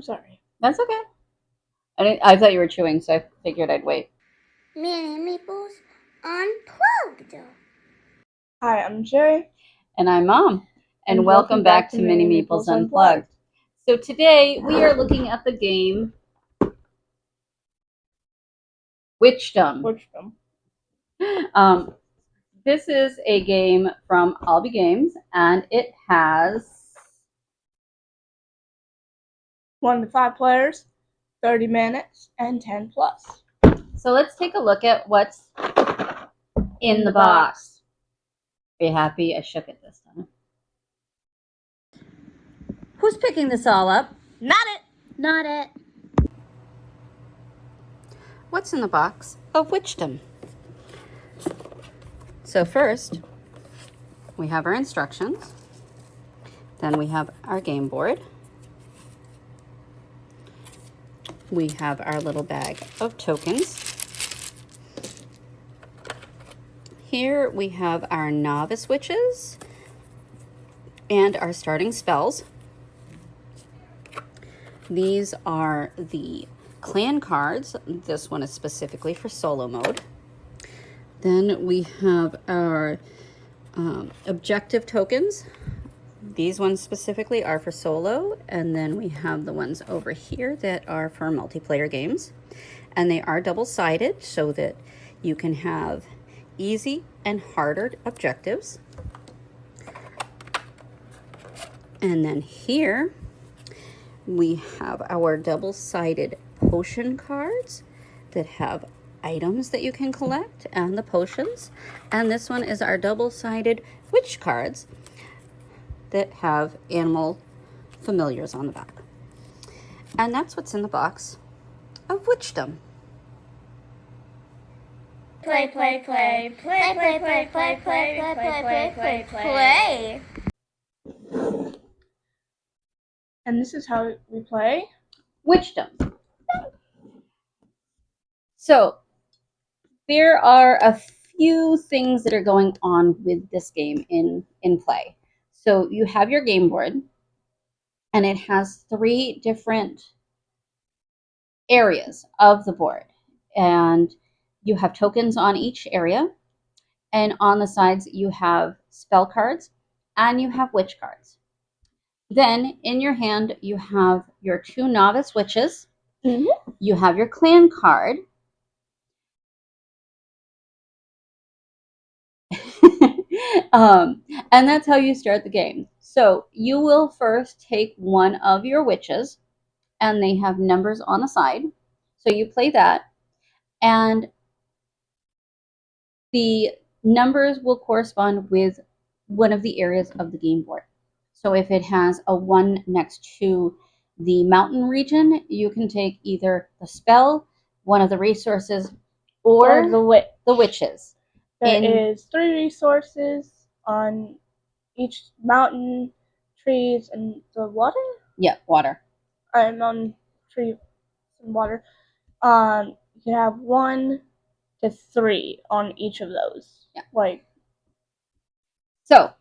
I'm sorry. That's okay. I thought you were chewing, so I figured I'd wait. Mini Meeples Unplugged. Hi, I'm Jerry. And I'm Mom. And welcome back to Mini Meeples Unplugged. So today we are looking at the game Witchdom. Witchdom. This is a game from Albi Games, and it has 1 to 5 players, 30 minutes, and 10 plus. So let's take a look at what's in the box. Be happy I shook it this time. Who's picking this all up? Not it. Not it. What's in the box of Witchdom? So first, we have our instructions. Then we have our game board. We have our little bag of tokens. Here we have our novice witches and our starting spells. These are the clan cards. This one is specifically for solo mode. Then we have our objective tokens. These ones specifically are for solo, and then we have the ones over here that are for multiplayer games. And they are double-sided so that you can have easy and harder objectives. And then here we have our double-sided potion cards that have items that you can collect and the potions. And this one is our double-sided witch cards that have animal familiars on the back. And that's what's in the box of Witchdom. Play, play, play, play, play, play, play, play, play, play, play, play, play. And this is how we play Witchdom. So there are a few things that are going on with this game in play. So you have your game board, and it has 3 different areas of the board, and you have tokens on each area, and on the sides you have spell cards and you have witch cards. Then in your hand you have your 2 novice witches. You have your clan card. And that's how you start the game. So you will first take one of your witches, and they have numbers on the side. So you play that, and the numbers will correspond with one of the areas of the game board. So if it has a 1 next to the mountain region, you can take either the spell, one of the resources, or the witches. There is 3 resources on each mountain, trees, and the water. Yeah, water. Mountain, tree, and water. You have 1 to 3 on each of those. Yeah. So,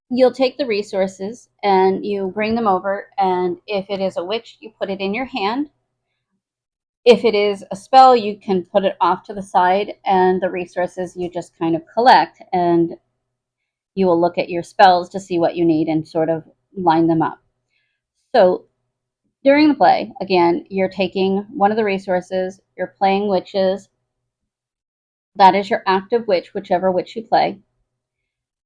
you'll take the resources and you bring them over, and if it is a witch, you put it in your hand. If it is a spell, you can put it off to the side, and the resources you just kind of collect, and you will look at your spells to see what you need and sort of line them up. So during the play, again, you're taking one of the resources, you're playing witches. That is your active witch, whichever witch you play.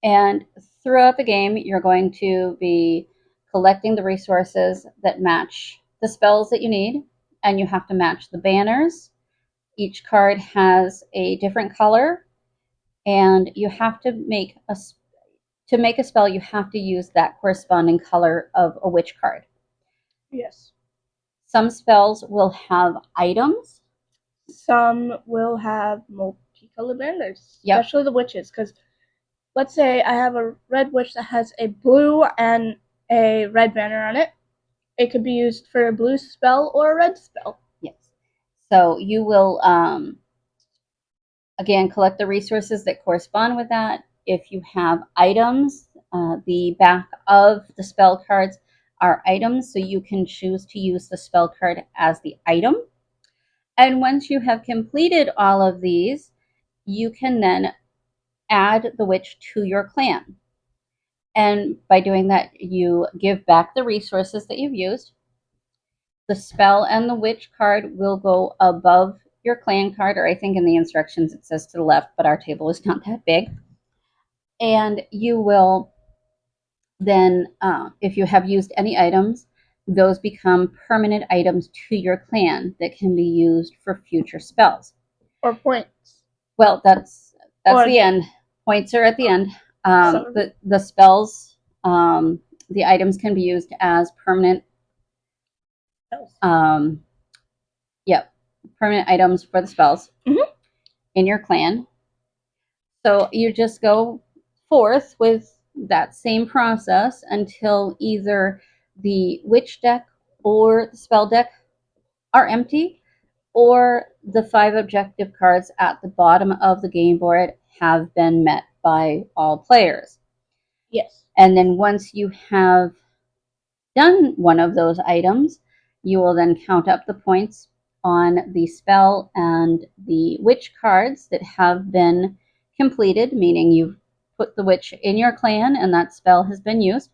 And throughout the game, you're going to be collecting the resources that match the spells that you need, and you have to match the banners. Each card has a different color, and you have to make a spell, you have to use that corresponding color of a witch card. Yes. Some spells will have items. Some will have multicolored banners, especially the witches, because let's say I have a red witch that has a blue and a red banner on it. It could be used for a blue spell or a red spell. Yes. So you will, again, collect the resources that correspond with that. If you have items, the back of the spell cards are items, so you can choose to use the spell card as the item. And once you have completed all of these, you can then add the witch to your clan. And by doing that, you give back the resources that you've used. The spell and the witch card will go above your clan card, or I think in the instructions it says to the left, but our table is not that big. And you will then, if you have used any items, those become permanent items to your clan that can be used for future spells. Or points. Well, that's the end. Points are at the end. The spells, the items can be used as permanent. Permanent items for the spells in your clan. So you just go forth with that same process until either the witch deck or the spell deck are empty, or the 5 objective cards at the bottom of the game board have been met by all players. Yes. And then once you have done one of those items, you will then count up the points on the spell and the witch cards that have been completed, meaning you've put the witch in your clan and that spell has been used.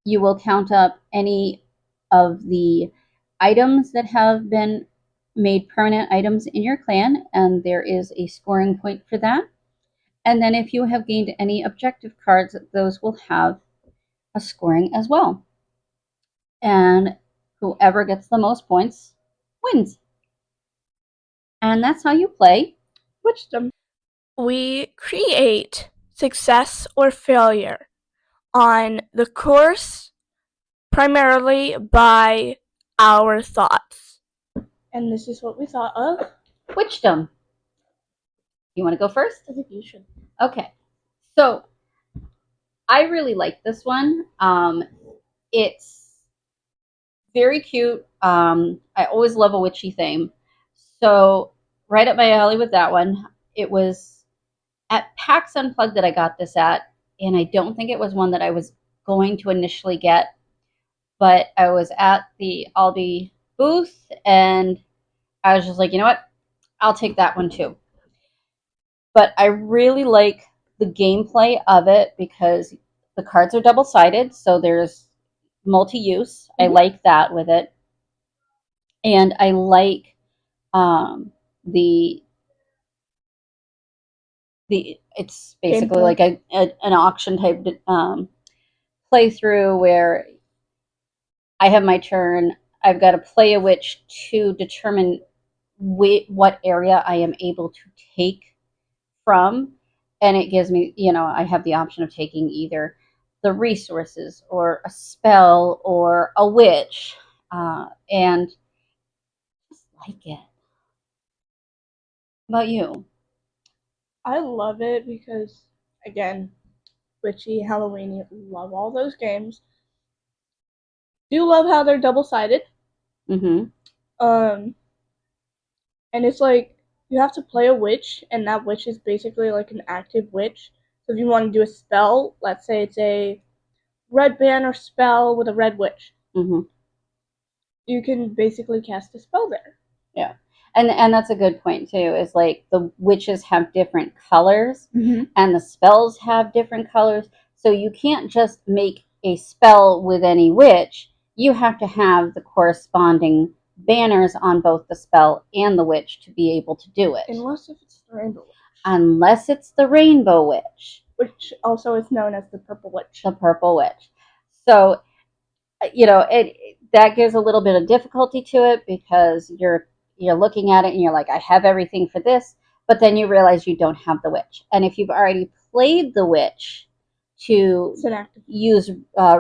You will count up any of the items that have been made permanent items in your clan, and there is a scoring point for that. And then if you have gained any objective cards, those will have a scoring as well. And whoever gets the most points wins. And that's how you play Witchdom. We create success or failure on the course primarily by our thoughts. And this is what we thought of Witchdom. You want to go first? I think you should. Okay. So I really like this one. It's very cute. I always love a witchy theme. So right up my alley with that one. It was at PAX Unplugged that I got this at, and I don't think it was one that I was going to initially get, but I was at the Aldi booth, and I was just like, you know what? I'll take that one too. But I really like the gameplay of it because the cards are double-sided, so there's multi-use. I like that with it. And I like the it's basically like an auction type playthrough where I have my turn. I've got to play a witch to determine what area I am able to take from, and it gives me, I have the option of taking either the resources or a spell or a witch, and just like it. How about you? I love it because, again, witchy, Halloweeny, love all those games. Do love how they're double-sided. And it's like you have to play a witch, and that witch is basically like an active witch. So if you want to do a spell, let's say it's a red banner spell with a red witch, you can basically cast a spell there. Yeah. And that's a good point too, is like the witches have different colors and the spells have different colors. So you can't just make a spell with any witch. You have to have the corresponding banners on both the spell and the witch to be able to do it. Unless if it's the rainbow witch. Unless it's the rainbow witch. Which also is known as the purple witch. The purple witch. So, that gives a little bit of difficulty to it because you're looking at it and you're like, I have everything for this, but then you realize you don't have the witch. And if you've already played the witch to use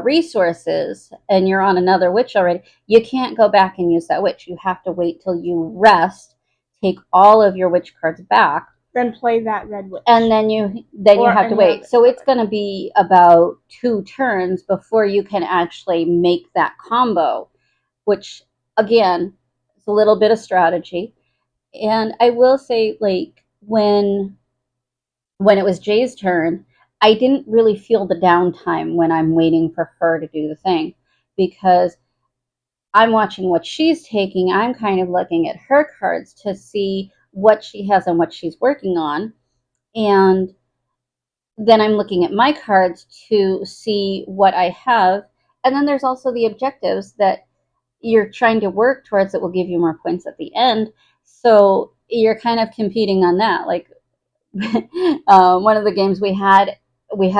resources and you're on another witch already, you can't go back and use that witch. You have to wait till you rest, take all of your witch cards back, then play that red witch, and then you have to wait. So it's going to be about 2 turns before you can actually make that combo, which again is a little bit of strategy. And I will say, like, when it was Jay's turn, I didn't really feel the downtime when I'm waiting for her to do the thing, because I'm watching what she's taking. I'm kind of looking at her cards to see what she has and what she's working on. And then I'm looking at my cards to see what I have. And then there's also the objectives that you're trying to work towards that will give you more points at the end. So you're kind of competing on that. Like one of the games we had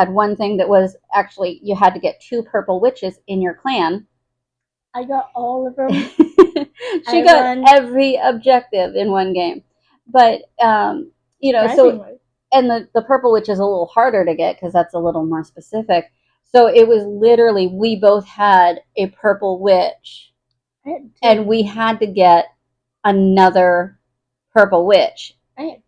one thing that was actually you had to get 2 purple witches in your clan. I got all of them. She got every objective in one game. But, so, and the purple witch is a little harder to get because that's a little more specific. So it was literally, we both had a purple witch and we had to get another purple witch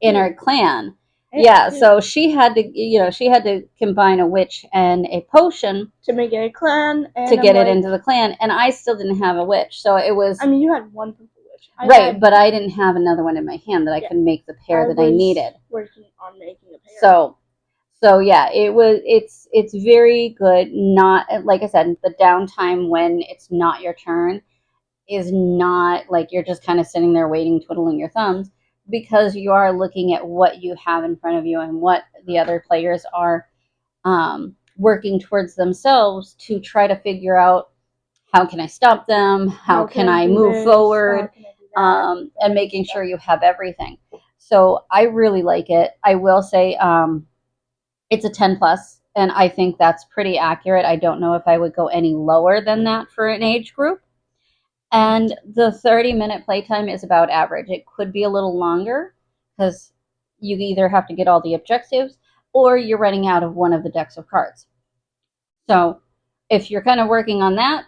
in our clan. Yeah, so she had to combine a witch and a potion to make it a clan and to get it into the clan, and I still didn't have a witch, so it was. I mean, you had one purple witch, right? But I didn't have another one in my hand that I could make the pair that I needed. Working on making a pair. So yeah, it was. It's very good. Not like I said, the downtime when it's not your turn is not like you're just kind of sitting there waiting, twiddling your thumbs, because you are looking at what you have in front of you and what the other players are working towards themselves to try to figure out how can I stop them, how can I move forward, and making sure you have everything. So I really like it. I will say it's a 10 plus, and I think that's pretty accurate. I don't know if I would go any lower than that for an age group. And the 30-minute playtime is about average. It could be a little longer because you either have to get all the objectives or you're running out of one of the decks of cards. So if you're kind of working on that,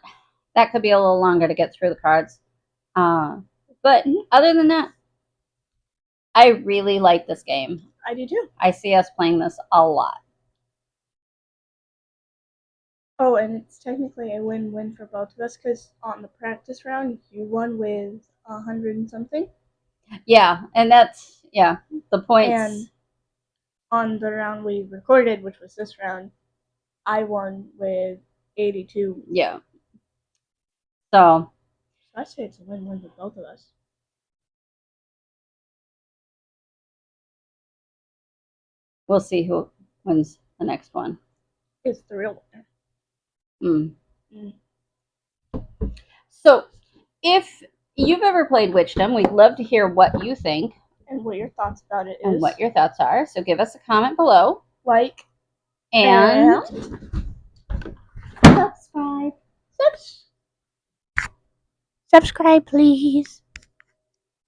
that could be a little longer to get through the cards. But other than that, I really like this game. I do too. I see us playing this a lot. Oh, and it's technically a win-win for both of us because on the practice round, you won with 100 and something. Yeah, and that's, the points. And on the round we recorded, which was this round, I won with 82. Yeah. So I'd say it's a win-win for both of us. We'll see who wins the next one. It's the real winner. So, if you've ever played Witchdom, we'd love to hear what you think. And what your thoughts about it is. And what your thoughts are. So give us a comment below. Like. And subscribe. Subscribe, please.